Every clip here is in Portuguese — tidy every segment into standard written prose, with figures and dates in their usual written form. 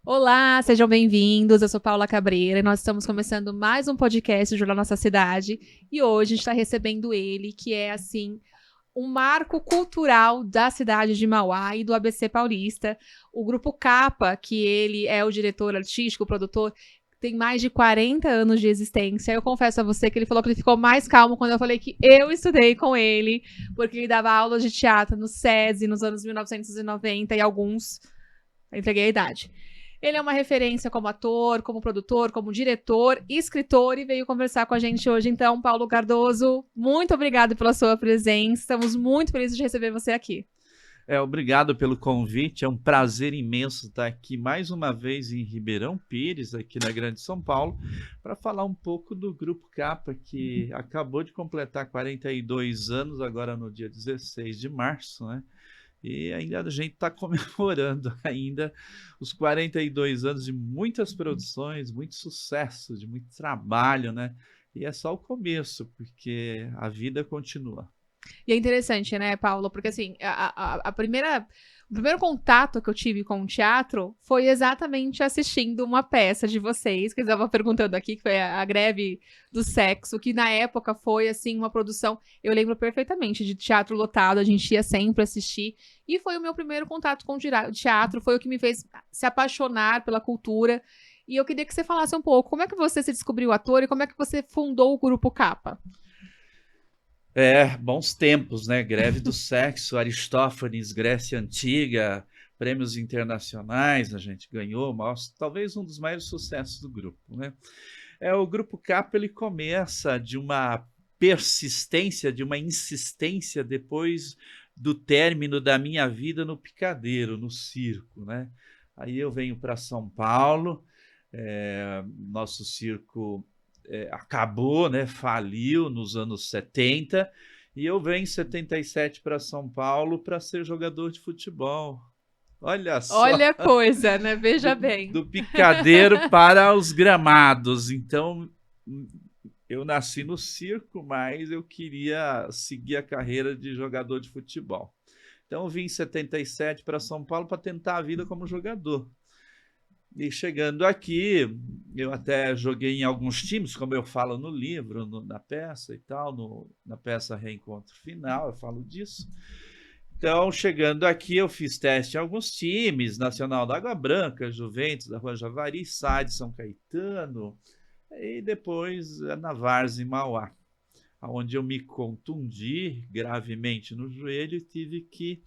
Olá, sejam bem-vindos. Eu sou Paula Cabreira e nós estamos começando mais um podcast do Jornal Nossa Cidade. E hoje a gente está recebendo ele, que é, assim, um marco cultural da cidade de Mauá e do ABC Paulista. O Grupo Capa, que ele é o diretor artístico, o produtor, tem mais de 40 anos de existência. Eu confesso a você que ele falou que ele ficou mais calmo quando eu falei que eu estudei com ele, porque ele dava aulas de teatro no SESI nos anos 1990 e alguns... Eu entreguei a idade. Ele é uma referência como ator, como produtor, como diretor, escritor e veio conversar com a gente hoje. Então, Paulo Cardoso, muito obrigado pela sua presença. Estamos muito felizes de receber você aqui. Obrigado pelo convite. É um prazer imenso estar aqui mais uma vez em Ribeirão Pires, aqui na Grande São Paulo, para falar um pouco do Grupo Capa, que acabou de completar 42 anos, agora no dia 16 de março, né? E ainda a gente está comemorando ainda os 42 anos de muitas produções, muito sucesso, de muito trabalho, né? E é só o começo, porque a vida continua. E é interessante, né, Paulo? Porque, assim, o primeiro contato que eu tive com o teatro foi exatamente assistindo uma peça de vocês, que eu estava perguntando aqui, que foi a Greve do Sexo, que na época foi, assim, uma produção, eu lembro perfeitamente, de teatro lotado, a gente ia sempre assistir, e foi o meu primeiro contato com o teatro, foi o que me fez se apaixonar pela cultura, e eu queria que você falasse um pouco, como é que você se descobriu ator e como é que você fundou o Grupo Capa? Bons tempos, né? Greve do Sexo, Aristófanes, Grécia Antiga, prêmios internacionais, a gente ganhou, mas talvez um dos maiores sucessos do grupo, né? O Grupo Capa, ele começa de uma persistência, de uma insistência depois do término da minha vida no picadeiro, no circo, né? Aí eu venho para São Paulo, nosso circo acabou, né, faliu nos anos 70, e eu venho em 77 para São Paulo para ser jogador de futebol. Olha Olha só, a coisa, né? Veja do, bem. do picadeiro para os gramados. Então, eu nasci no circo, mas eu queria seguir a carreira de jogador de futebol. Então, eu vim em 77 para São Paulo para tentar a vida como jogador. E chegando aqui, eu até joguei em alguns times, como eu falo no livro, na peça e tal, na peça Reencontro Final, eu falo disso. Então, chegando aqui, eu fiz teste em alguns times, Nacional da Água Branca, Juventus da Rua Javari, SAD São Caetano, e depois na Várzea em Mauá, onde eu me contundi gravemente no joelho e tive que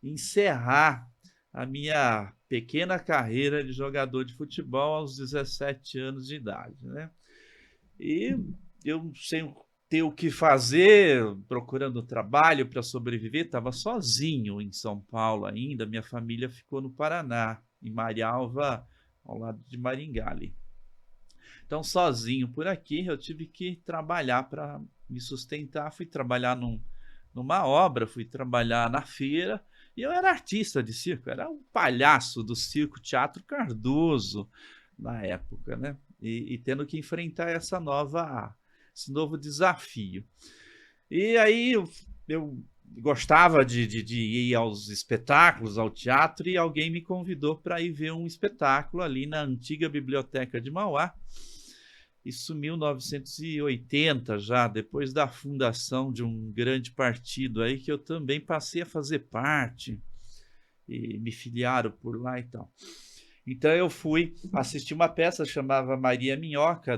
encerrar a minha pequena carreira de jogador de futebol aos 17 anos de idade, né? E eu sem ter o que fazer, procurando trabalho para sobreviver, estava sozinho em São Paulo ainda, minha família ficou no Paraná, em Marialva, ao lado de Maringá ali. Então, sozinho por aqui, eu tive que trabalhar para me sustentar. Fui trabalhar numa obra, fui trabalhar na feira. E eu era artista de circo, era um palhaço do Circo Teatro Cardoso na época, né? E tendo que enfrentar esse novo desafio. E aí eu gostava de ir aos espetáculos, ao teatro, e alguém me convidou para ir ver um espetáculo ali na antiga biblioteca de Mauá. Isso em 1980, já depois da fundação de um grande partido aí que eu também passei a fazer parte e me filiaram por lá e tal. Então eu fui assistir uma peça chamava Maria Minhoca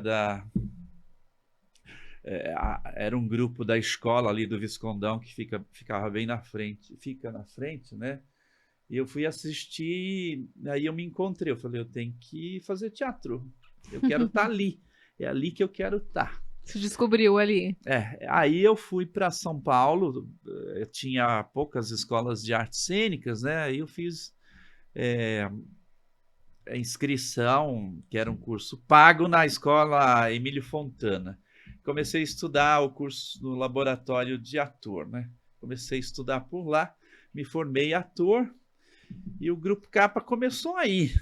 era um grupo da escola ali do Viscondão que ficava bem na frente, fica na frente, né? E eu fui assistir, aí eu me encontrei, eu falei, eu tenho que fazer teatro, eu quero estar ali, é ali que eu quero estar. Se descobriu ali. Aí eu fui para São Paulo, eu tinha poucas escolas de artes cênicas, né? Aí eu fiz é, a inscrição, que era um curso pago na escola Emílio Fontana. Comecei a estudar o curso no laboratório de ator, né? Comecei a estudar por lá, me formei ator e o Grupo Capa começou aí.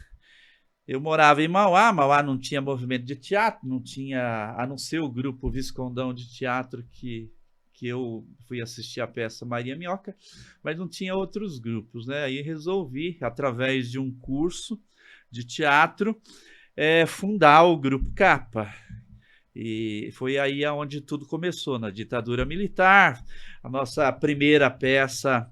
Eu morava em Mauá, Mauá não tinha movimento de teatro, não tinha, a não ser o grupo Viscondão de Teatro que eu fui assistir a peça Maria Minhoca, mas não tinha outros grupos, né? Aí resolvi, através de um curso de teatro, fundar o Grupo Capa. E foi aí onde tudo começou, na ditadura militar. A nossa primeira peça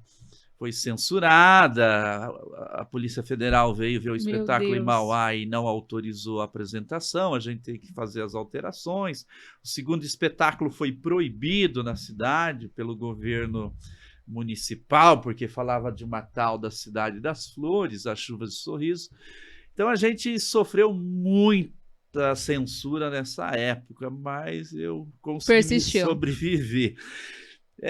foi censurada, a Polícia Federal veio ver o espetáculo em Mauá e não autorizou a apresentação, a gente tem que fazer as alterações. O segundo espetáculo foi proibido na cidade pelo governo municipal, porque falava de uma tal da Cidade das Flores, as Chuvas de Sorriso. Então a gente sofreu muita censura nessa época, mas eu consegui sobreviver.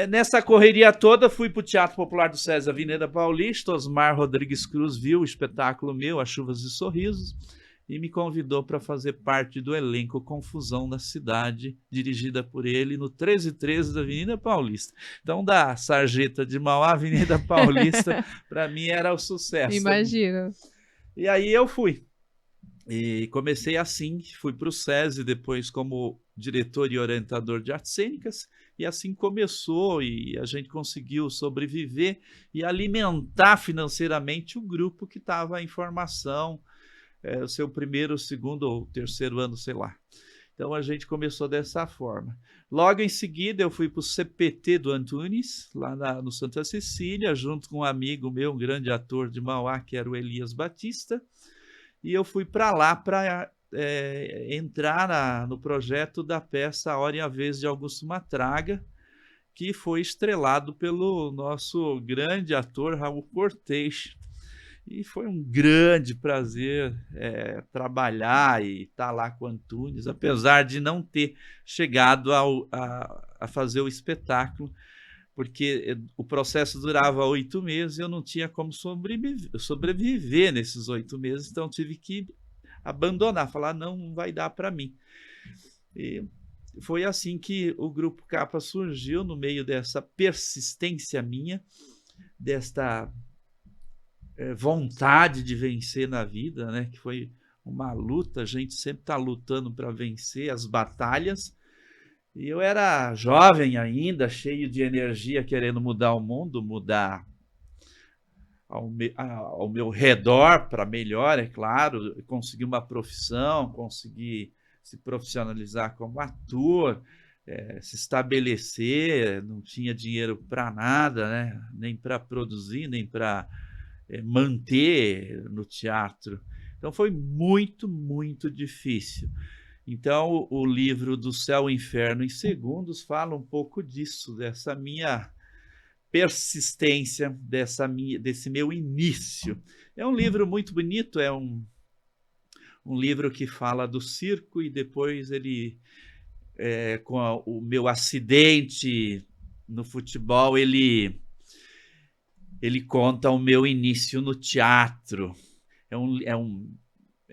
Nessa correria toda, fui para o Teatro Popular do SESI Avenida Paulista. Osmar Rodrigues Cruz viu o espetáculo meu, As Chuvas e Sorrisos, e me convidou para fazer parte do elenco Confusão da Cidade, dirigida por ele no 1313 da Avenida Paulista. Então, da Sarjeta de Mauá, Avenida Paulista, para mim era o sucesso. Imagina. E aí eu fui. E comecei assim, fui para o SESI, depois como diretor e orientador de artes cênicas, e assim começou, e a gente conseguiu sobreviver e alimentar financeiramente o grupo que estava em formação, o seu primeiro, segundo ou terceiro ano, sei lá. Então a gente começou dessa forma. Logo em seguida eu fui para o CPT do Antunes, lá no Santa Cecília, junto com um amigo meu, um grande ator de Mauá, que era o Elias Batista, e eu fui para lá para entrar no projeto da peça A Hora e a Vez de Augusto Matraga, que foi estrelado pelo nosso grande ator Raul Cortez. E foi um grande prazer trabalhar e estar lá com o Antunes, apesar de não ter chegado a fazer o espetáculo, porque o processo durava 8 meses e eu não tinha como sobreviver nesses 8 meses, então tive que abandonar, falar, não vai dar para mim. E foi assim que o Grupo Capa surgiu, no meio dessa persistência minha, desta vontade de vencer na vida, né? Que foi uma luta, a gente sempre está lutando para vencer as batalhas. E eu era jovem ainda, cheio de energia, querendo mudar o mundo, mudar ao meu redor para melhor, é claro, conseguir uma profissão, conseguir se profissionalizar como ator, se estabelecer, não tinha dinheiro para nada, né? Nem para produzir, nem para manter no teatro. Então foi muito, muito difícil. Então o livro Do Céu e Inferno em Segundos fala um pouco disso, dessa minha persistência, desse meu início. É um livro muito bonito, é um livro que fala do circo, e depois ele, com o meu acidente no futebol, ele conta o meu início no teatro. É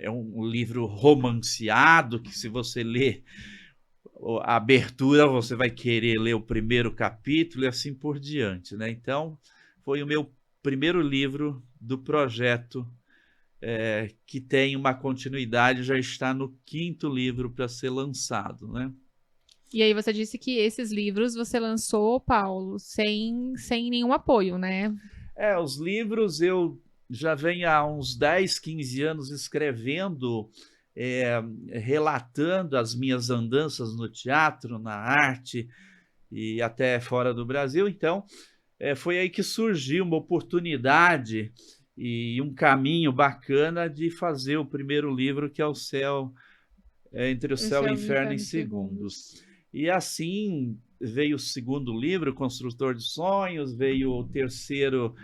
um livro romanceado, que se você ler a abertura, você vai querer ler o primeiro capítulo e assim por diante, né? Então, foi o meu primeiro livro do projeto, que tem uma continuidade, já está no 5º livro para ser lançado, né? E aí você disse que esses livros você lançou, Paulo, sem nenhum apoio, né? Os livros eu já venho há uns 10, 15 anos escrevendo, relatando as minhas andanças no teatro, na arte e até fora do Brasil. Então, foi aí que surgiu uma oportunidade e um caminho bacana de fazer o primeiro livro, que é Entre o Céu e o Inferno em Segundos. E assim veio o segundo livro, Construtor de Sonhos, veio o terceiro,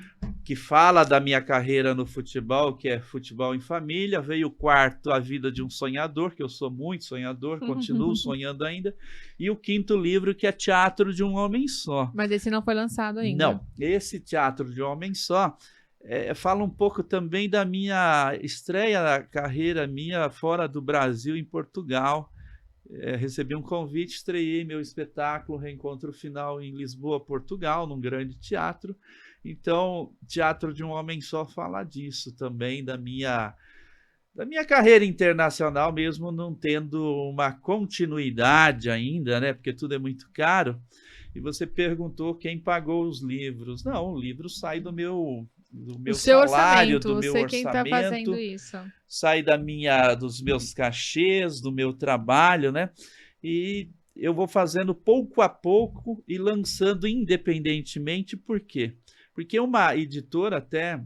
que fala da minha carreira no futebol, que é Futebol em Família, veio o quarto, A Vida de um Sonhador, que eu sou muito sonhador, continuo sonhando ainda, e o 5º livro, que é Teatro de um Homem Só. Mas esse não foi lançado ainda. Não, esse Teatro de um Homem Só fala um pouco também da minha estreia na carreira minha fora do Brasil, em Portugal. Recebi um convite, estreiei meu espetáculo Reencontro Final em Lisboa, Portugal, num grande teatro. Então, Teatro de um Homem Só fala disso também, da minha carreira internacional, mesmo não tendo uma continuidade ainda, né? Porque tudo é muito caro. E você perguntou quem pagou os livros. Não, o livro sai do meu do meu O seu salário, orçamento, do meu você quem está fazendo orçamento, isso. sai dos meus cachês, do meu trabalho, né? E eu vou fazendo pouco a pouco e lançando independentemente. Por quê? Porque uma editora até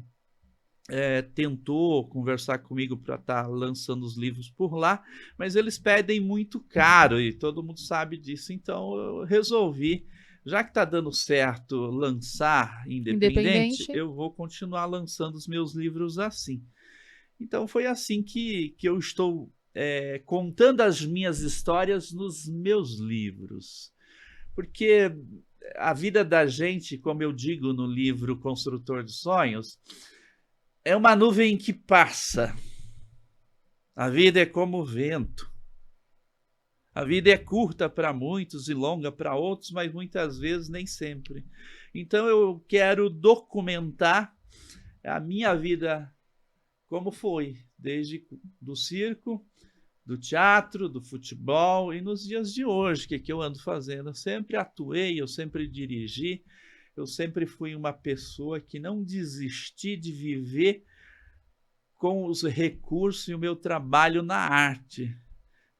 tentou conversar comigo para estar lançando os livros por lá, mas eles pedem muito caro e todo mundo sabe disso. Então eu resolvi, já que está dando certo lançar independente, Independente. eu vou continuar lançando os meus livros assim. Então foi assim que eu estou contando as minhas histórias nos meus livros. Porque a vida da gente, como eu digo no livro Construtor de Sonhos, é uma nuvem que passa. A vida é como o vento. A vida é curta para muitos e longa para outros, mas muitas vezes nem sempre. Então eu quero documentar a minha vida como foi, desde do circo, do teatro, do futebol e nos dias de hoje, o que eu ando fazendo. Eu sempre atuei, eu sempre dirigi, eu sempre fui uma pessoa que não desisti de viver com os recursos e o meu trabalho na arte.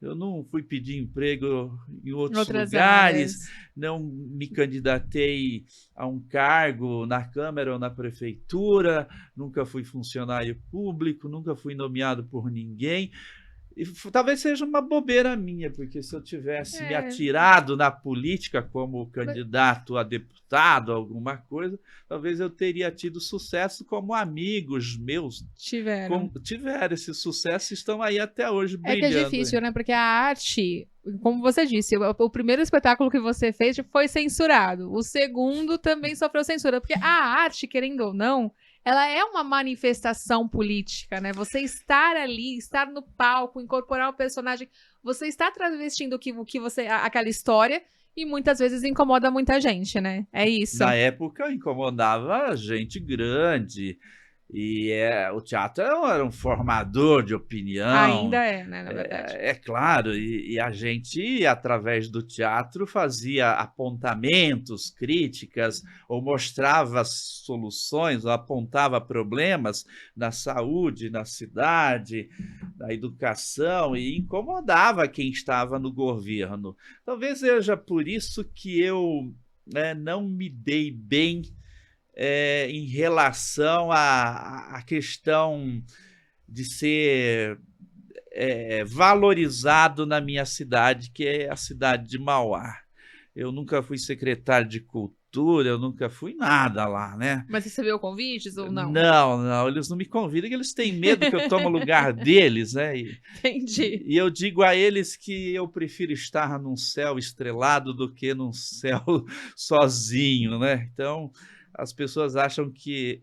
Eu não fui pedir emprego em outros Outras lugares, áreas. não me candidatei a um cargo na Câmara ou na Prefeitura, nunca fui funcionário público, nunca fui nomeado por ninguém. E talvez seja uma bobeira minha, porque se eu tivesse me atirado na política como candidato a deputado, alguma coisa, talvez eu teria tido sucesso como amigos meus tiveram esse sucesso e estão aí até hoje brilhando. É que é difícil, né? Porque a arte, como você disse, o primeiro espetáculo que você fez foi censurado. O segundo também sofreu censura, porque a arte, querendo ou não, ela é uma manifestação política, né? Você estar ali, estar no palco, incorporar o personagem, você está travestindo o que você, aquela história, e muitas vezes incomoda muita gente, né? É isso. Na época incomodava gente grande. E o teatro era um formador de opinião. Ainda é, né, na verdade. É claro, e a gente, através do teatro, fazia apontamentos, críticas, ou mostrava soluções, ou apontava problemas na saúde, na cidade, na educação, e incomodava quem estava no governo. Talvez seja por isso que eu não me dei bem em relação à questão de ser valorizado na minha cidade, que é a cidade de Mauá. Eu nunca fui secretário de cultura, eu nunca fui nada lá, né? Mas você recebeu convites ou não? Não, eles não me convidam, porque eles têm medo que eu tome o lugar deles, né? Entendi. E eu digo a eles que eu prefiro estar num céu estrelado do que num céu sozinho, né? Então, as pessoas acham que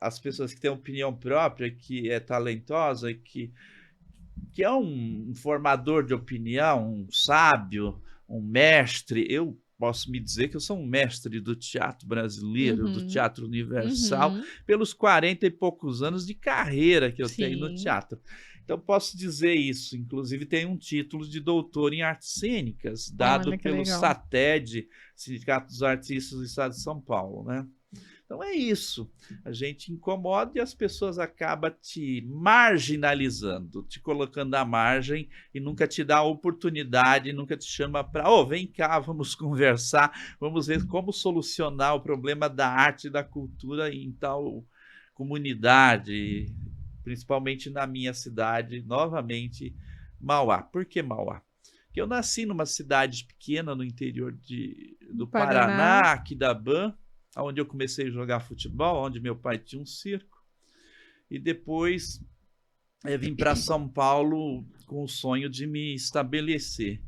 as pessoas que têm opinião própria, que é talentosa, que é um formador de opinião, um sábio, um mestre. Eu posso me dizer que eu sou um mestre do teatro brasileiro, do teatro universal, pelos 40 e poucos anos de carreira que eu tenho no teatro. Então, posso dizer isso. Inclusive, tem um título de doutor em artes cênicas, dado pelo SATED, Sindicato dos Artistas do Estado de São Paulo, né? Então, é isso. A gente incomoda e as pessoas acabam te marginalizando, te colocando à margem e nunca te dá a oportunidade, nunca te chama para, vem cá, vamos conversar, vamos ver como solucionar o problema da arte e da cultura em tal comunidade, principalmente na minha cidade, novamente, Mauá. Por que Mauá? Porque eu nasci numa cidade pequena no interior do Paraná, Aquidabã, onde eu comecei a jogar futebol, onde meu pai tinha um circo. E depois vim para São Paulo com o sonho de me estabelecer.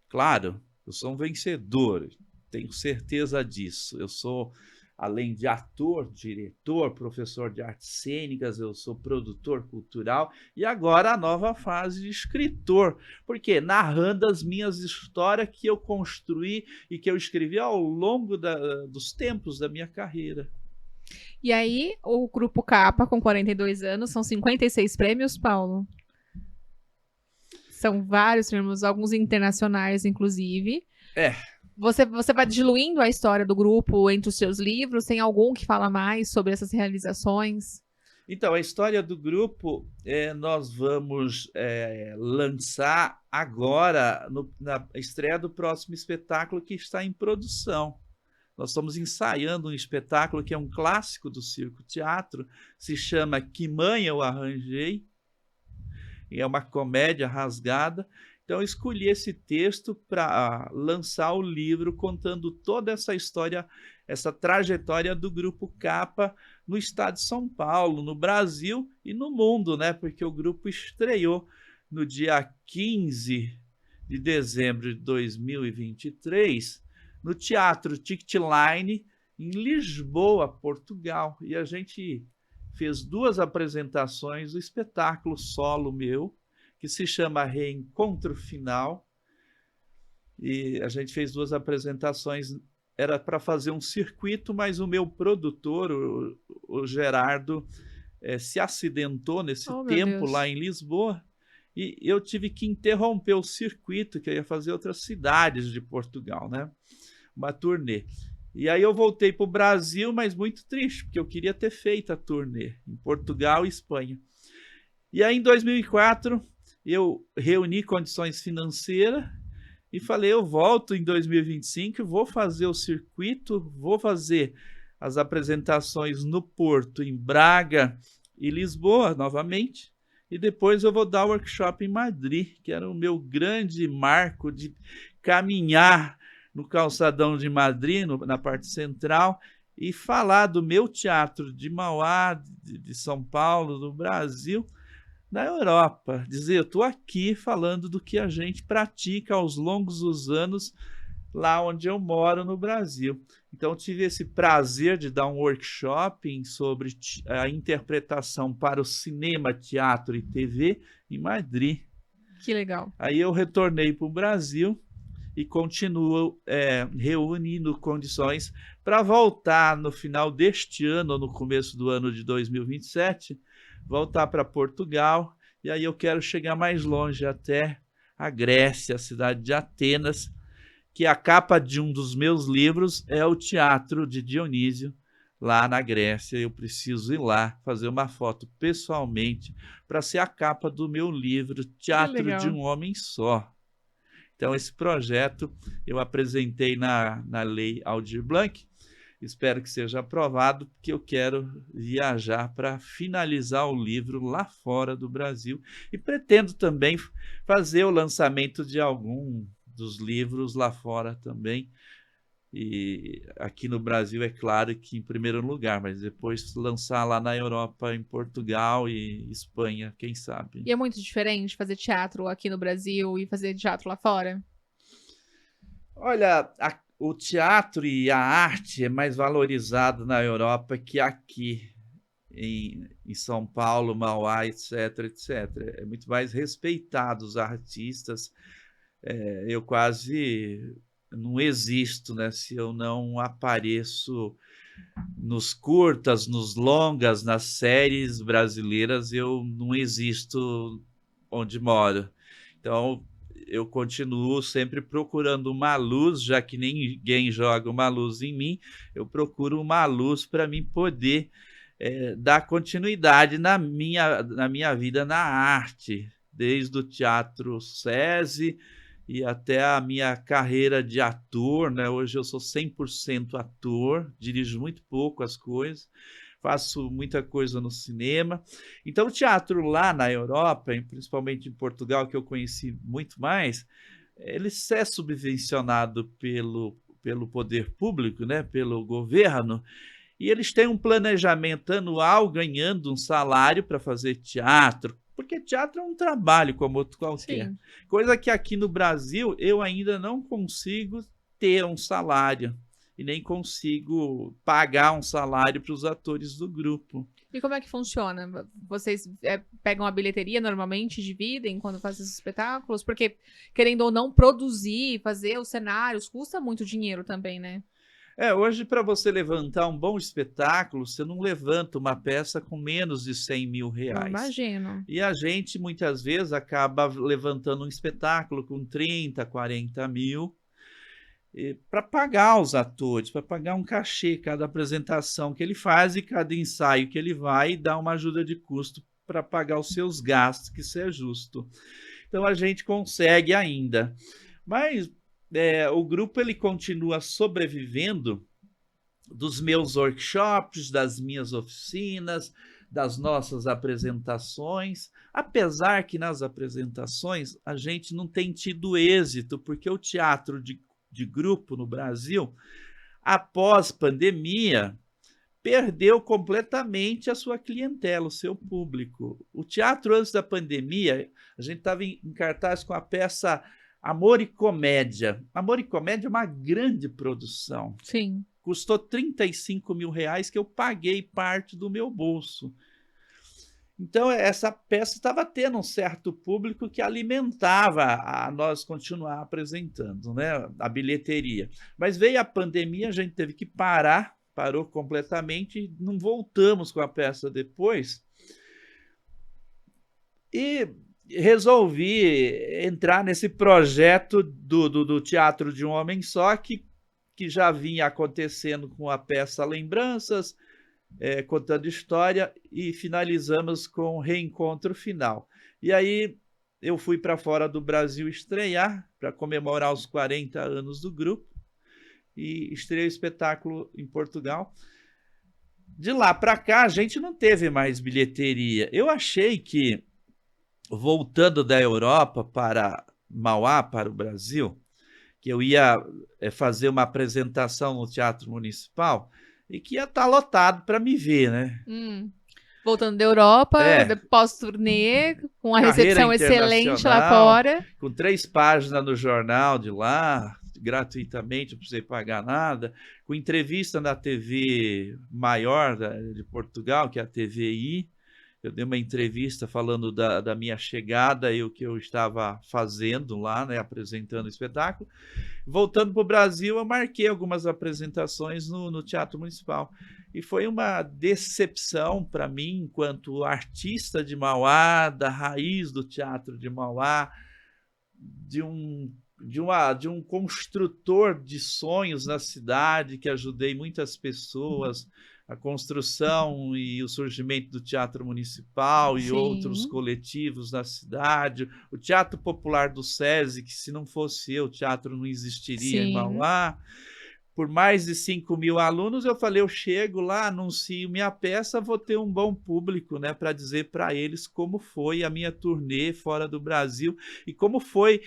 Claro, eu sou um vencedor, tenho certeza disso. Eu sou, além de ator, diretor, professor de artes cênicas, eu sou produtor cultural e agora a nova fase de escritor, porque narrando as minhas histórias que eu construí e que eu escrevi ao longo dos tempos da minha carreira. E aí, o Grupo Capa, com 42 anos, são 56 prêmios, Paulo? São vários prêmios, alguns internacionais, inclusive. Você vai diluindo a história do grupo entre os seus livros? Tem algum que fala mais sobre essas realizações? Então, a história do grupo nós vamos lançar agora na estreia do próximo espetáculo que está em produção. Nós estamos ensaiando um espetáculo que é um clássico do circo teatro, se chama Que Mãe Eu Arranjei, e é uma comédia rasgada. Então, eu escolhi esse texto para lançar o livro contando toda essa história, essa trajetória do Grupo Capa no estado de São Paulo, no Brasil e no mundo, né? Porque o grupo estreou no dia 15 de dezembro de 2023 no Teatro Ticket Line, em Lisboa, Portugal. E a gente fez 2 apresentações do espetáculo solo meu, que se chama Reencontro Final. E a gente fez 2 apresentações, era para fazer um circuito, mas o meu produtor, o Gerardo, se acidentou nesse tempo lá em Lisboa, e eu tive que interromper o circuito, que eu ia fazer outras cidades de Portugal, né? Uma turnê. E aí eu voltei para o Brasil, mas muito triste, porque eu queria ter feito a turnê em Portugal e Espanha. E aí em 2004 eu reuni condições financeiras e falei, eu volto em 2025, vou fazer o circuito, vou fazer as apresentações no Porto, em Braga e Lisboa novamente, e depois eu vou dar workshop em Madrid, que era o meu grande marco de caminhar no calçadão de Madrid, na parte central, e falar do meu teatro de Mauá, de São Paulo, do Brasil, na Europa. Dizer, eu estou aqui falando do que a gente pratica aos longos dos anos lá onde eu moro no Brasil. Então, tive esse prazer de dar um workshop sobre a interpretação para o cinema, teatro e TV em Madrid. Que legal. Aí eu retornei para o Brasil e continuo reunindo condições para voltar no final deste ano, ou no começo do ano de 2027, voltar para Portugal, e aí eu quero chegar mais longe, até a Grécia, a cidade de Atenas, que a capa de um dos meus livros é o Teatro de Dionísio, lá na Grécia. Eu preciso ir lá fazer uma foto pessoalmente para ser a capa do meu livro, Teatro de um Homem Só. Então, esse projeto eu apresentei na Lei Aldir Blanc, espero que seja aprovado, porque eu quero viajar para finalizar o livro lá fora do Brasil e pretendo também fazer o lançamento de algum dos livros lá fora também. E aqui no Brasil, é claro que em primeiro lugar, mas depois lançar lá na Europa, em Portugal e Espanha, quem sabe. E é muito diferente fazer teatro aqui no Brasil e fazer teatro lá fora? Olha, o teatro e a arte é mais valorizado na Europa que aqui em São Paulo, Mauá, etc, etc. É muito mais respeitado os artistas. Eu quase não existo, né, se eu não apareço nos curtas, nos longas, nas séries brasileiras, eu não existo onde moro. Então, eu continuo sempre procurando uma luz, já que ninguém joga uma luz em mim, eu procuro uma luz para mim poder dar continuidade na minha vida na arte, desde o Teatro SESI e até a minha carreira de ator, né? Hoje eu sou 100% ator, dirijo muito pouco as coisas, faço muita coisa no cinema. Então, o teatro lá na Europa, principalmente em Portugal, que eu conheci muito mais, ele é subvencionado pelo poder público, né? Pelo governo, e eles têm um planejamento anual ganhando um salário para fazer teatro, porque teatro é um trabalho como outro qualquer. Sim. Coisa que aqui no Brasil eu ainda não consigo ter um salário e nem consigo pagar um salário para os atores do grupo. E como é que funciona? Vocês pegam a bilheteria normalmente, dividem quando fazem esses espetáculos? Porque, querendo ou não, produzir, fazer os cenários, custa muito dinheiro também, né? Hoje, para você levantar um bom espetáculo, você não levanta uma peça com menos de 100 mil reais. Eu imagino. E a gente, muitas vezes, acaba levantando um espetáculo com 30, 40 mil. para pagar os atores, para pagar um cachê cada apresentação que ele faz e cada ensaio que ele vai e dar uma ajuda de custo para pagar os seus gastos, que isso é justo. Então a gente consegue ainda. Mas o grupo ele continua sobrevivendo dos meus workshops, das minhas oficinas, das nossas apresentações, apesar que nas apresentações a gente não tem tido êxito, porque o teatro de grupo no Brasil, após pandemia, perdeu completamente a sua clientela, o seu público. O teatro antes da pandemia, a gente estava em cartaz com a peça Amor e Comédia. Amor e Comédia é uma grande produção. Sim. Custou R$35 mil que eu paguei parte do meu bolso. Então, essa peça estava tendo um certo público que alimentava a nós continuar apresentando, né, a bilheteria. Mas veio a pandemia, a gente teve que parou completamente, e não voltamos com a peça depois. E resolvi entrar nesse projeto do Teatro de um Homem Só, que já vinha acontecendo com a peça Lembranças, contando história, e finalizamos com o Reencontro Final. E aí eu fui para fora do Brasil estrear, para comemorar os 40 anos do grupo, e estreiei o espetáculo em Portugal. De lá para cá, a gente não teve mais bilheteria. Eu achei que, voltando da Europa para Mauá, para o Brasil, que eu ia fazer uma apresentação no Teatro Municipal e que ia estar lotado para me ver, né? Voltando da Europa, pós-turnê, com uma recepção excelente lá fora. Com 3 páginas no jornal de lá, gratuitamente, não precisei pagar nada. Com entrevista na TV maior de Portugal, que é a TVI. Eu dei uma entrevista falando da minha chegada e o que eu estava fazendo lá, né, apresentando o espetáculo. Voltando para o Brasil, eu marquei algumas apresentações no Teatro Municipal. E foi uma decepção para mim, enquanto artista de Mauá, da raiz do teatro de Mauá, de um construtor de sonhos na cidade, que ajudei muitas pessoas, a construção e o surgimento do Teatro Municipal e outros coletivos na cidade, o Teatro Popular do SESI, que se não fosse eu, o teatro não existiria em Mauá. Por mais de 5 mil alunos, eu falei, eu chego lá, anuncio minha peça, vou ter um bom público, né, para dizer para eles como foi a minha turnê fora do Brasil e como foi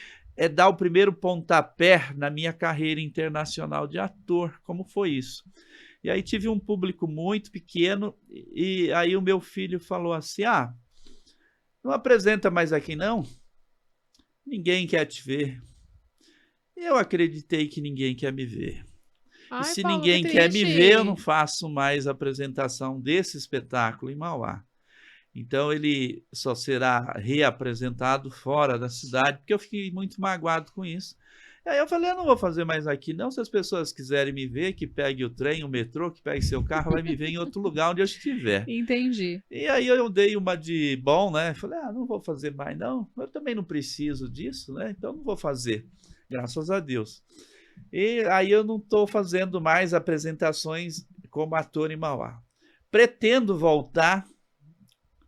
dar o primeiro pontapé na minha carreira internacional de ator, como foi isso. E aí tive um público muito pequeno e aí o meu filho falou assim, não apresenta mais aqui não? Ninguém quer te ver. Eu acreditei que ninguém quer me ver. Ai, e se Paulo, ninguém que quer me triste. ver, eu não faço mais apresentação desse espetáculo em Mauá. Então ele só será reapresentado fora da cidade, porque eu fiquei muito magoado com isso. E aí eu falei, eu não vou fazer mais aqui não, se as pessoas quiserem me ver, que pegue o trem, o metrô, que pegue seu carro, vai me ver em outro lugar onde eu estiver. Entendi. E aí eu dei uma de bom, né? Falei, não vou fazer mais não, eu também não preciso disso, né? Então não vou fazer, graças a Deus. E aí eu não estou fazendo mais apresentações como ator em Mauá. Pretendo voltar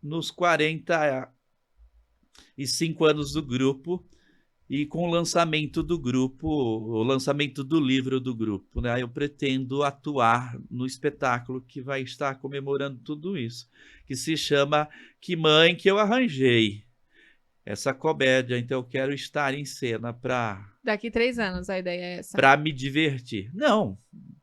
nos 45 anos do grupo e com o lançamento do grupo, o lançamento do livro do grupo, né? Eu pretendo atuar no espetáculo que vai estar comemorando tudo isso, que se chama Que Mãe Que Eu Arranjei. Essa comédia, então eu quero estar em cena para... Daqui 3 anos a ideia é essa. Para me divertir. Não,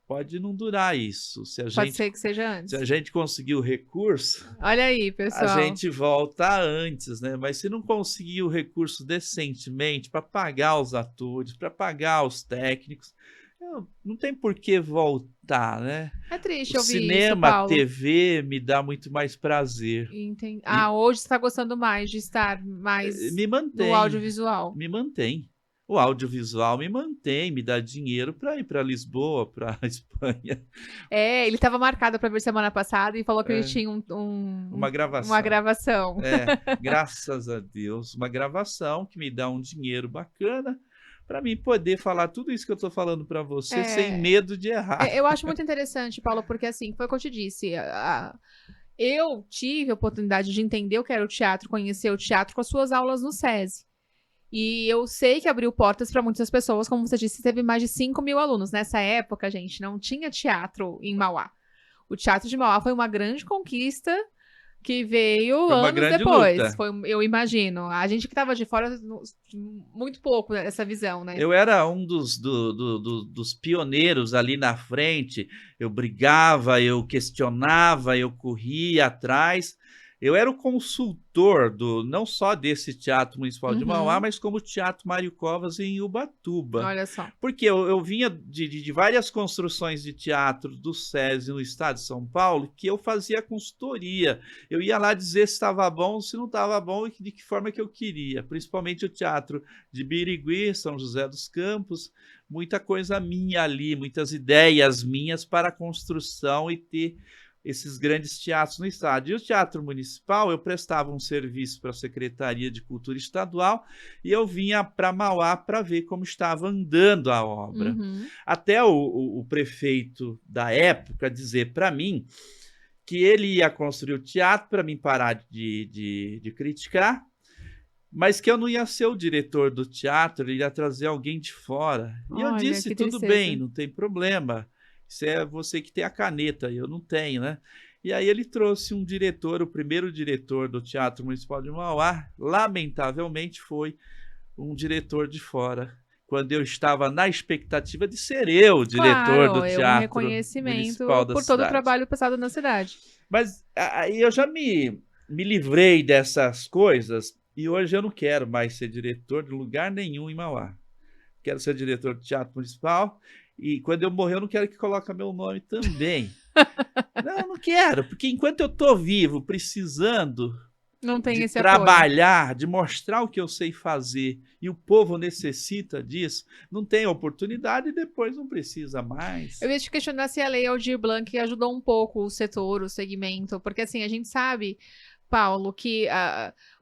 pode não durar isso. Pode ser que seja antes. Se a gente conseguir o recurso... Olha aí, pessoal. A gente volta antes, né? Mas se não conseguir o recurso decentemente para pagar os atores, para pagar os técnicos, não tem por que voltar, né? É triste o ouvir cinema, isso, Paulo. a TV me dá muito mais prazer. Entendi. Hoje você está gostando mais de estar mais me mantém, no audiovisual. Me mantém. O audiovisual me mantém, me dá dinheiro para ir para Lisboa, para Espanha. Ele estava marcado para vir semana passada e falou que ele tinha uma gravação. Uma gravação. Graças a Deus. Uma gravação que me dá um dinheiro bacana para mim poder falar tudo isso que eu estou falando para você sem medo de errar. Eu acho muito interessante, Paulo, porque assim, foi o que eu te disse. Eu tive a oportunidade de entender o que era o teatro, conhecer o teatro com as suas aulas no SESI. E eu sei que abriu portas para muitas pessoas, como você disse, teve mais de 5.000 alunos. Nessa época, gente, não tinha teatro em Mauá. O Teatro de Mauá foi uma grande conquista que veio anos depois. Eu imagino. A gente que estava de fora, muito pouco dessa visão, né? Eu era um dos pioneiros ali na frente. Eu brigava, eu questionava, eu corria atrás. Eu era o consultor não só desse Teatro Municipal de Mauá, mas como o Teatro Mário Covas em Ubatuba. Olha só. Porque eu vinha de várias construções de teatro do SESI no estado de São Paulo, que eu fazia consultoria. Eu ia lá dizer se estava bom, se não estava bom e de que forma que eu queria. Principalmente o Teatro de Birigui, São José dos Campos. Muita coisa minha ali, muitas ideias minhas para a construção e ter esses grandes teatros no estado. E o Teatro Municipal, eu prestava um serviço para a Secretaria de Cultura Estadual e eu vinha para Mauá para ver como estava andando a obra. Até o prefeito da época dizer para mim que ele ia construir o teatro para mim parar de criticar, mas que eu não ia ser o diretor do teatro, ele ia trazer alguém de fora. E eu disse, tudo bem, não tem problema. Isso é você que tem a caneta, eu não tenho, né? E aí ele trouxe um diretor, o primeiro diretor do Teatro Municipal de Mauá, lamentavelmente foi um diretor de fora, quando eu estava na expectativa de ser eu o diretor do Teatro um reconhecimento Municipal da por todo o trabalho passado na cidade. Mas aí eu já me livrei dessas coisas e hoje eu não quero mais ser diretor de lugar nenhum em Mauá. Quero ser diretor do Teatro Municipal. E quando eu morrer, eu não quero que coloque meu nome também. Não quero, porque enquanto eu estou vivo, precisando de trabalhar, apoio, de mostrar o que eu sei fazer, e o povo necessita disso, não tem oportunidade e depois não precisa mais. Eu ia te questionar se a Lei Aldir Blanc ajudou um pouco o setor, o segmento, porque assim, a gente sabe, Paulo, que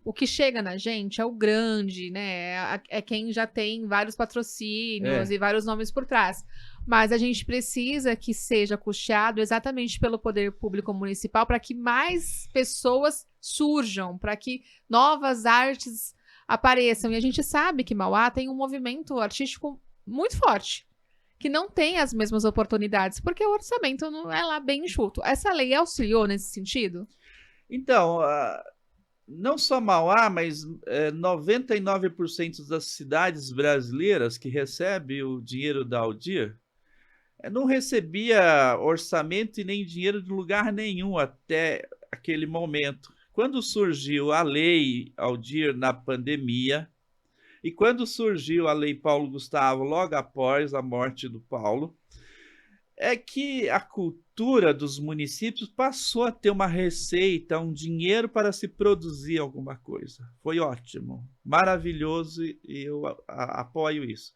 o que chega na gente é o grande, né? É quem já tem vários patrocínios e vários nomes por trás. Mas a gente precisa que seja custeado exatamente pelo poder público municipal para que mais pessoas surjam, para que novas artes apareçam. E a gente sabe que Mauá tem um movimento artístico muito forte, que não tem as mesmas oportunidades, porque o orçamento não é lá bem enxuto. Essa lei auxiliou nesse sentido? Então, não só Mauá, mas 99% das cidades brasileiras que recebem o dinheiro da Aldir não recebia orçamento e nem dinheiro de lugar nenhum até aquele momento. Quando surgiu a Lei Aldir na pandemia e quando surgiu a Lei Paulo Gustavo logo após a morte do Paulo, é que a cultura dos municípios passou a ter uma receita, um dinheiro para se produzir alguma coisa. Foi ótimo, maravilhoso e eu apoio isso.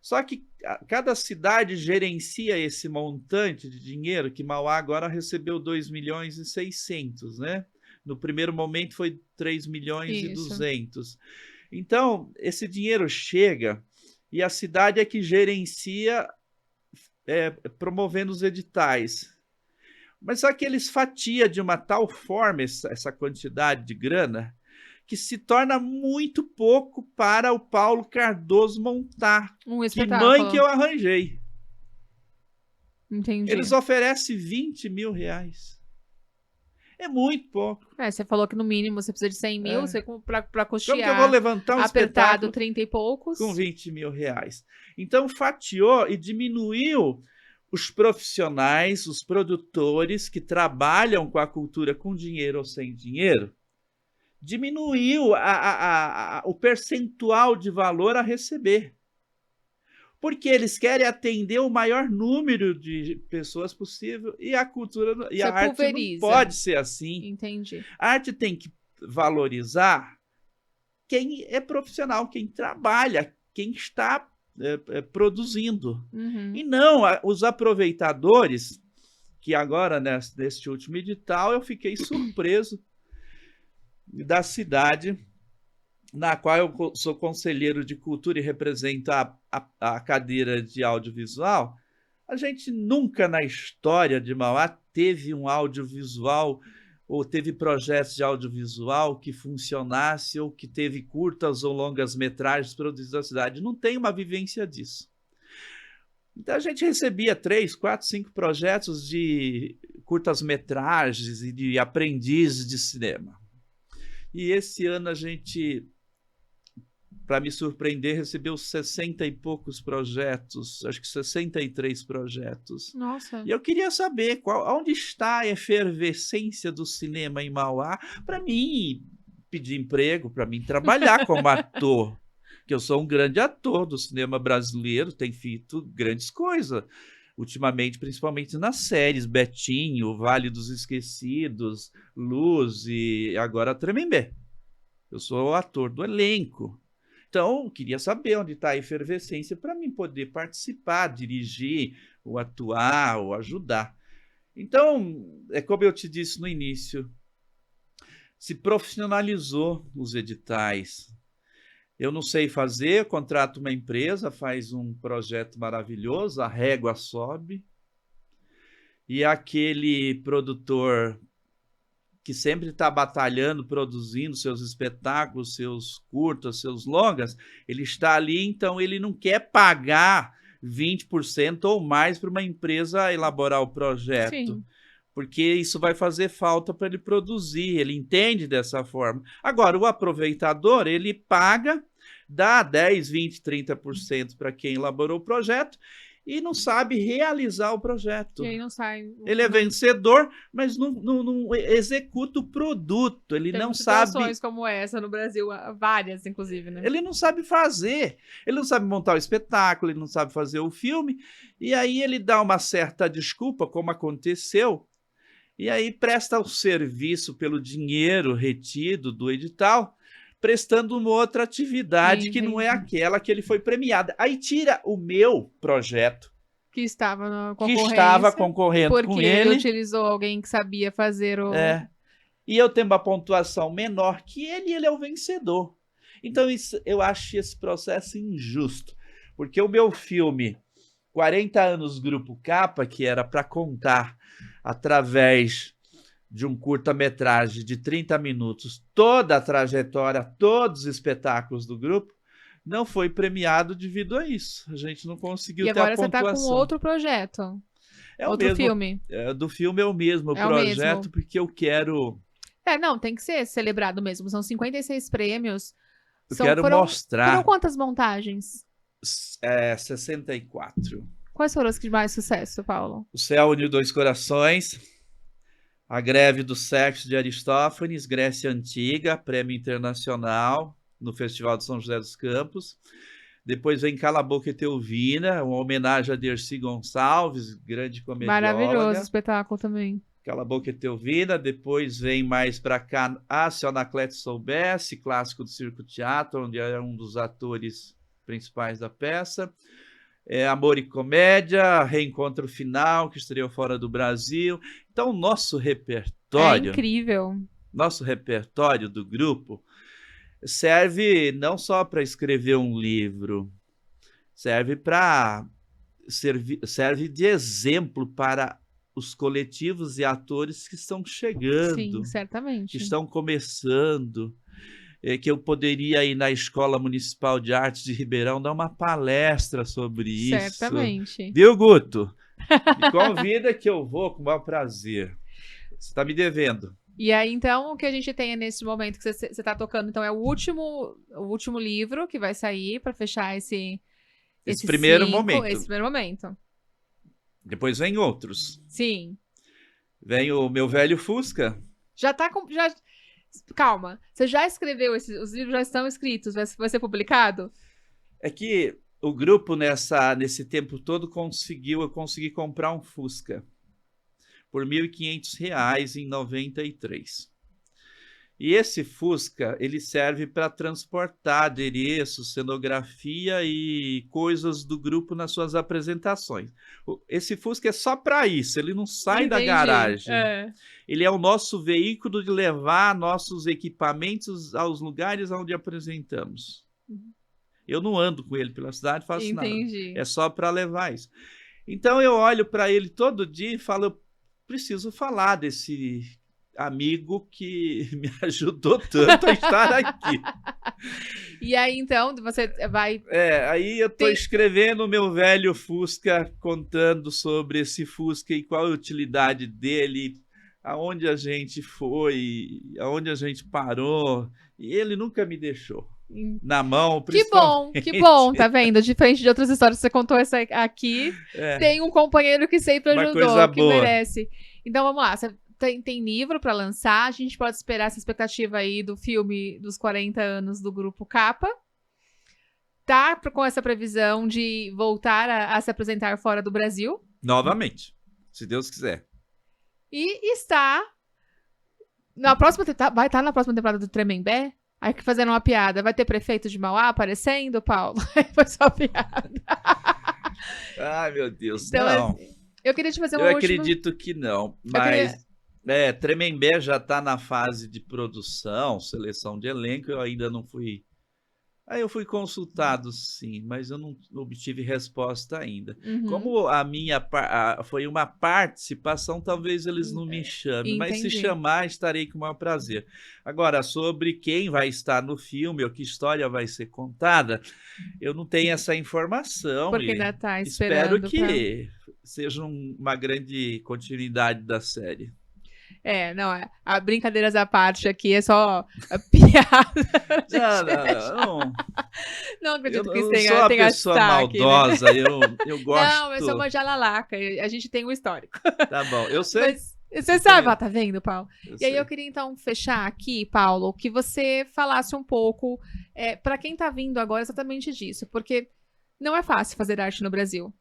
Só que cada cidade gerencia esse montante de dinheiro, que Mauá agora recebeu 2.600.000, né? No primeiro momento foi 3.200.000. Então, esse dinheiro chega e a cidade é que gerencia promovendo os editais. Mas só que eles fatiam de uma tal forma essa quantidade de grana que se torna muito pouco para o Paulo Cardoso montar. Um espetáculo. Que mãe que eu arranjei. Entendi. Eles oferecem 20 mil reais. É muito pouco. Você falou que no mínimo você precisa de 100 mil, para custear. Como que eu vou levantar um apertado 30 e poucos? Com 20 mil reais. Então fatiou e diminuiu os profissionais, os produtores que trabalham com a cultura com dinheiro ou sem dinheiro, diminuiu o percentual de valor a receber. Porque eles querem atender o maior número de pessoas possível e a cultura e a arte não pode ser assim. Entendi. A arte tem que valorizar quem é profissional, quem trabalha, quem está produzindo. E não os aproveitadores, que agora, neste último edital, eu fiquei surpreso da cidade na qual eu sou conselheiro de cultura e represento a cadeira de audiovisual, a gente nunca na história de Mauá teve um audiovisual ou teve projetos de audiovisual que funcionasse ou que teve curtas ou longas metragens produzidas na cidade. Não tem uma vivência disso. Então a gente recebia 3, 4, 5 projetos de curtas-metragens e de aprendizes de cinema. E esse ano a gente, para me surpreender, recebeu 60 e poucos projetos, acho que 63 projetos. Nossa. E eu queria saber onde está a efervescência do cinema em Mauá para mim pedir emprego, para mim trabalhar como ator. Que eu sou um grande ator do cinema brasileiro, tenho feito grandes coisas. Ultimamente, principalmente nas séries, Betinho, Vale dos Esquecidos, Luz e agora Tremembé. Eu sou o ator do elenco. Então, eu queria saber onde está a efervescência para mim poder participar, dirigir, ou atuar, ou ajudar. Então, é como eu te disse no início, se profissionalizou os editais. Eu não sei fazer, eu contrato uma empresa, faz um projeto maravilhoso, a régua sobe, e aquele produtor que sempre está batalhando, produzindo seus espetáculos, seus curtas, seus longas, ele está ali, então ele não quer pagar 20% ou mais para uma empresa elaborar o projeto. Sim. Porque isso vai fazer falta para ele produzir, ele entende dessa forma. Agora, o aproveitador, ele paga, dá 10, 20, 30% para quem elaborou o projeto e não sabe realizar o projeto. E aí não sai. Ele é vencedor, mas não executa o produto, ele Tem não situações sabe... como essa no Brasil, várias, inclusive, né? Ele não sabe fazer, ele não sabe montar o espetáculo, ele não sabe fazer o filme, e aí ele dá uma certa desculpa, como aconteceu, e aí presta o serviço pelo dinheiro retido do edital, prestando uma outra atividade que não é aquela que ele foi premiado. Aí tira o meu projeto, que estava na que concorrência, estava concorrendo porque com ele ele. utilizou alguém que sabia fazer o... E eu tenho uma pontuação menor que ele, e ele é o vencedor. Então isso, eu acho esse processo injusto, porque o meu filme 40 anos Grupo Capa, que era para contar através de um curta-metragem de 30 minutos toda a trajetória, todos os espetáculos do grupo, não foi premiado devido a isso. A gente não conseguiu ter a pontuação. E agora você está com outro projeto. Outro filme. Do filme é o mesmo projeto, porque eu quero... não, tem que ser celebrado mesmo. São 56 prêmios. Eu quero mostrar... Foram quantas montagens? 64. Quais foram as que de mais sucesso, Paulo? O Céu Uniu Dois Corações, A Greve do Sexo de Aristófanes, Grécia Antiga, prêmio internacional no Festival de São José dos Campos. Depois vem Cala a Boca e Teovina, uma homenagem a Dercy Gonçalves, grande comedióloga. Maravilhoso espetáculo também. Cala a Boca e Teovina. Depois vem mais para cá, Se a Anacleto Soubesse, clássico do Circo Teatro, onde era um dos atores principais da peça. Amor e Comédia, Reencontro Final, que estreou fora do Brasil. Então, nosso repertório... É incrível. Nosso repertório do grupo serve não só para escrever um livro, serve de exemplo para os coletivos e atores que estão chegando. Sim, certamente. Que estão começando. Que eu poderia ir na Escola Municipal de Artes de Ribeirão dar uma palestra sobre isso. Certamente. Viu, Guto? Me convida que eu vou com o maior prazer. Você está me devendo. E aí, então, o que a gente tem nesse momento que você está tocando, então, é o último livro que vai sair para fechar esse primeiro momento. Esse primeiro momento. Depois vem outros. Sim. Vem o Meu Velho Fusca. Já tá com... Calma. Você já escreveu os livros já estão escritos? Vai ser publicado? É que o grupo, nesse tempo todo, eu consegui comprar um Fusca por R$ 1.500 em 93. E esse Fusca, ele serve para transportar adereços, cenografia e coisas do grupo nas suas apresentações. Esse Fusca é só para isso, ele não sai da Entendi. garagem. Ele é o nosso veículo de levar nossos equipamentos aos lugares onde apresentamos. Eu não ando com ele pela cidade, faço nada. Entendi. É só para levar isso. Então eu olho para ele todo dia e falo, eu preciso falar desse amigo que me ajudou tanto a estar aqui. E aí, então, você vai... Aí eu estou escrevendo o meu velho Fusca, contando sobre esse Fusca e qual a utilidade dele, aonde a gente foi, aonde a gente parou, e ele nunca me deixou na mão, principalmente. Que bom, tá vendo? Diferente de outras histórias que você contou essa aqui, tem um companheiro que sempre ajudou, que merece. Então, vamos lá, você tem livro para lançar, a gente pode esperar essa expectativa aí do filme dos 40 anos do Grupo Capa. Tá com essa previsão de voltar a se apresentar fora do Brasil. Novamente, se Deus quiser. E está na próxima, vai estar na próxima temporada do Tremembé? Aí que fazendo uma piada, vai ter prefeito de Mauá aparecendo, Paulo? Foi só piada. Ai, meu Deus, então, não. Eu queria te fazer Eu acredito que não, mas... Tremembé já está na fase de produção, seleção de elenco, eu ainda não fui... Aí eu fui consultado, sim, mas eu não obtive resposta ainda. Como a minha foi uma participação, talvez eles não me chamem, mas se chamar, estarei com o maior prazer. Agora, sobre quem vai estar no filme ou que história vai ser contada, eu não tenho essa informação. Porque ainda está esperando. Espero que seja uma grande continuidade da série. Não, a brincadeiras à parte aqui é só a piada. Não acredito que isso tenha. Eu sou uma pessoa maldosa, né? eu gosto. Não, eu sou uma jalalaca, a gente tem um histórico. Tá bom, eu sei. Mas você sabe, tá vendo, Paulo? E aí eu queria então fechar aqui, Paulo, que você falasse um pouco para quem tá vindo agora exatamente disso, porque não é fácil fazer arte no Brasil.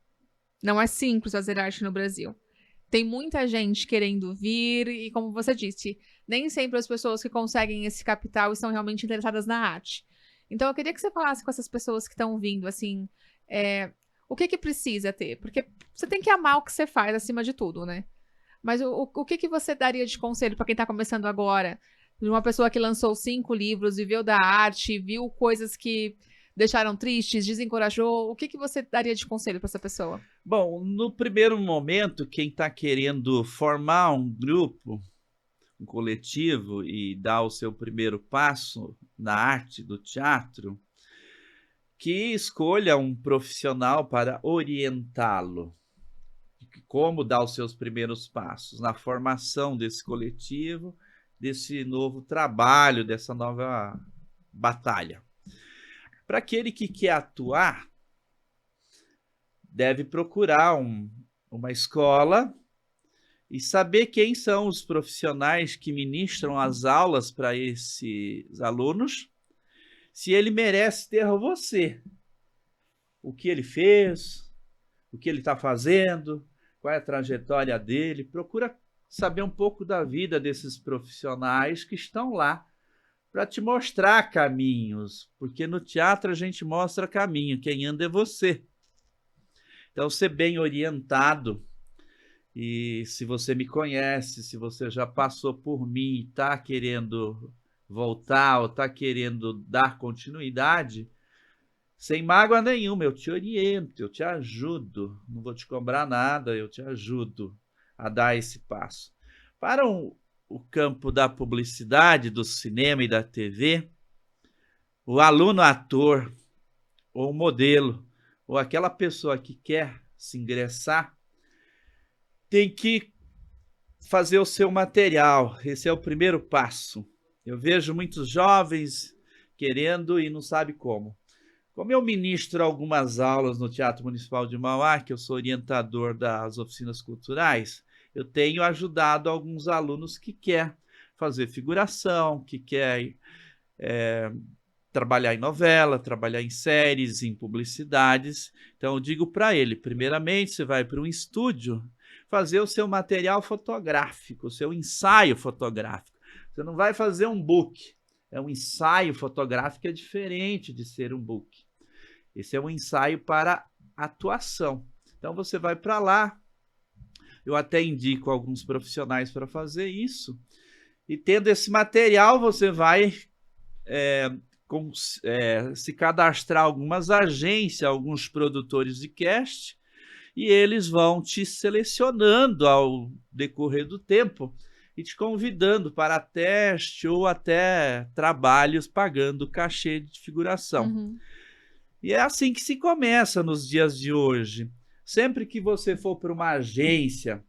Não é simples fazer arte no Brasil. Tem muita gente querendo vir e, como você disse, nem sempre as pessoas que conseguem esse capital estão realmente interessadas na arte. Então, eu queria que você falasse com essas pessoas que estão vindo, assim, o que precisa ter? Porque você tem que amar o que você faz, acima de tudo, né? Mas o que você daria de conselho para quem está começando agora? De uma pessoa que lançou 5 livros, viveu da arte, viu coisas que deixaram tristes, desencorajou. O que você daria de conselho para essa pessoa? Bom, no primeiro momento, quem está querendo formar um grupo, um coletivo e dar o seu primeiro passo na arte do teatro, que escolha um profissional para orientá-lo. Como dar os seus primeiros passos na formação desse coletivo, desse novo trabalho, dessa nova batalha. Para aquele que quer atuar, deve procurar uma escola e saber quem são os profissionais que ministram as aulas para esses alunos, se ele merece ter você. O que ele fez, o que ele está fazendo, qual é a trajetória dele. Procura saber um pouco da vida desses profissionais que estão lá para te mostrar caminhos, porque no teatro a gente mostra caminho, quem anda é você. Então, ser bem orientado, e se você me conhece, se você já passou por mim e está querendo voltar ou está querendo dar continuidade, sem mágoa nenhuma, eu te oriento, eu te ajudo, não vou te cobrar nada, eu te ajudo a dar esse passo. Para o campo da publicidade, do cinema e da TV, o aluno ator, ou o modelo, ou aquela pessoa que quer se ingressar, tem que fazer o seu material. Esse é o primeiro passo. Eu vejo muitos jovens querendo e não sabem como. Como eu ministro algumas aulas no Teatro Municipal de Mauá, que eu sou orientador das oficinas culturais, eu tenho ajudado alguns alunos que querem fazer figuração, que querem trabalhar em novela, trabalhar em séries, em publicidades. Então, eu digo para ele, primeiramente, você vai para um estúdio fazer o seu material fotográfico, o seu ensaio fotográfico. Você não vai fazer um book. É um ensaio fotográfico, é diferente de ser um book. Esse é um ensaio para atuação. Então você vai para lá. Eu até indico alguns profissionais para fazer isso. E tendo esse material, você vai se cadastrar algumas agências, alguns produtores de cast, e eles vão te selecionando ao decorrer do tempo e te convidando para teste ou até trabalhos pagando cachê de figuração. Uhum. E é assim que se começa nos dias de hoje. Sempre que você for para uma agência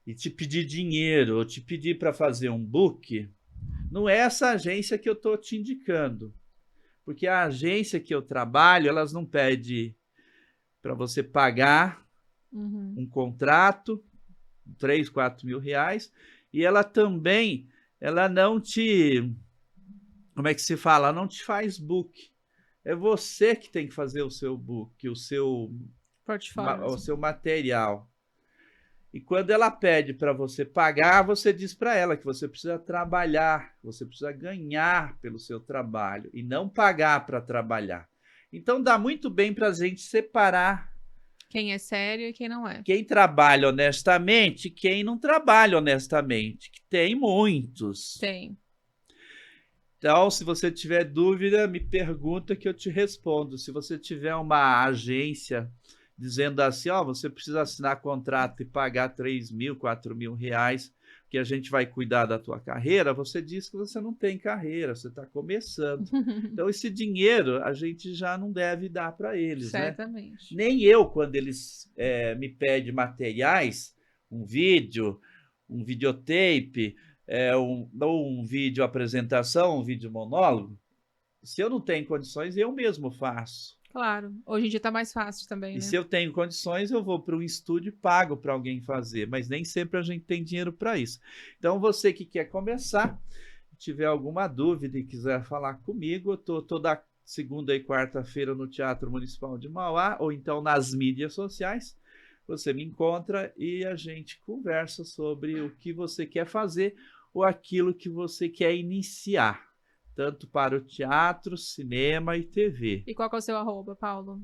e te pedir dinheiro ou te pedir para fazer um book, não é essa agência que eu estou te indicando. Porque a agência que eu trabalho, elas não pedem para você pagar um contrato, 3, 4 mil reais, e ela também, ela não te, como é que se fala? Ela não te faz book. É você que tem que fazer o seu book, o seu portfólio, o seu material. E quando ela pede para você pagar, você diz para ela que você precisa trabalhar, você precisa ganhar pelo seu trabalho e não pagar para trabalhar. Então dá muito bem para a gente separar quem é sério e quem não é. Quem trabalha honestamente e quem não trabalha honestamente, que tem muitos. Tem. Então, se você tiver dúvida, me pergunta que eu te respondo. Se você tiver uma agência dizendo assim, ó, você precisa assinar contrato e pagar 3 mil, 4 mil reais, que a gente vai cuidar da tua carreira, você diz que você não tem carreira, você está começando. Então, esse dinheiro a gente já não deve dar para eles, certamente. Né? Nem eu, quando eles me pedem materiais, um vídeo, um videotape, ou um vídeo apresentação, um vídeo monólogo, se eu não tenho condições, eu mesmo faço. Claro, hoje em dia tá mais fácil também, né? E se eu tenho condições, eu vou para um estúdio e pago para alguém fazer, mas nem sempre a gente tem dinheiro para isso. Então, você que quer começar, tiver alguma dúvida e quiser falar comigo, eu estou toda segunda e quarta-feira no Teatro Municipal de Mauá, ou então nas mídias sociais, você me encontra e a gente conversa sobre o que você quer fazer ou aquilo que você quer iniciar. Tanto para o teatro, cinema e TV. E qual que é o seu arroba, Paulo?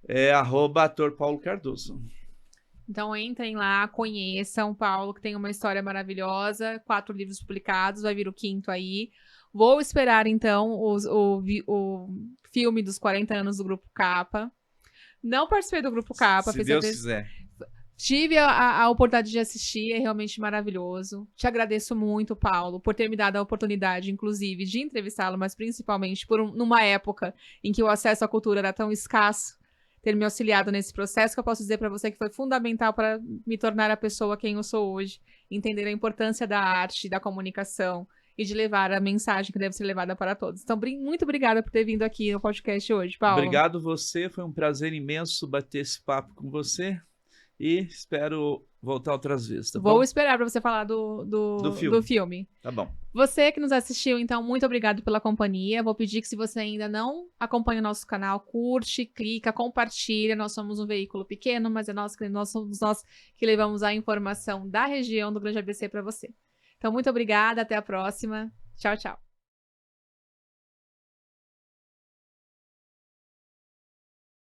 É @ator Paulo Cardoso. Então entrem lá, conheçam o Paulo, que tem uma história maravilhosa, 4 livros publicados, vai vir o 5º aí. Vou esperar, então, o filme dos 40 anos do Grupo Capa. Não participei do Grupo Capa. Se Deus quiser. Tive a oportunidade de assistir, é realmente maravilhoso. Te agradeço muito, Paulo, por ter me dado a oportunidade, inclusive, de entrevistá-lo, mas principalmente numa época em que o acesso à cultura era tão escasso, ter me auxiliado nesse processo, que eu posso dizer para você que foi fundamental para me tornar a pessoa quem eu sou hoje, entender a importância da arte, da comunicação e de levar a mensagem que deve ser levada para todos. Então, muito obrigada por ter vindo aqui no podcast hoje, Paulo. Obrigado você, foi um prazer imenso bater esse papo com você. E espero voltar outras vezes, tá bom? Vou esperar para você falar do filme. Tá bom. Você que nos assistiu, então, muito obrigado pela companhia. Vou pedir que, se você ainda não acompanha o nosso canal, curte, clica, compartilha. Nós somos um veículo pequeno, mas nós somos nós que levamos a informação da região do Grande ABC para você. Então, muito obrigada, até a próxima. Tchau, tchau.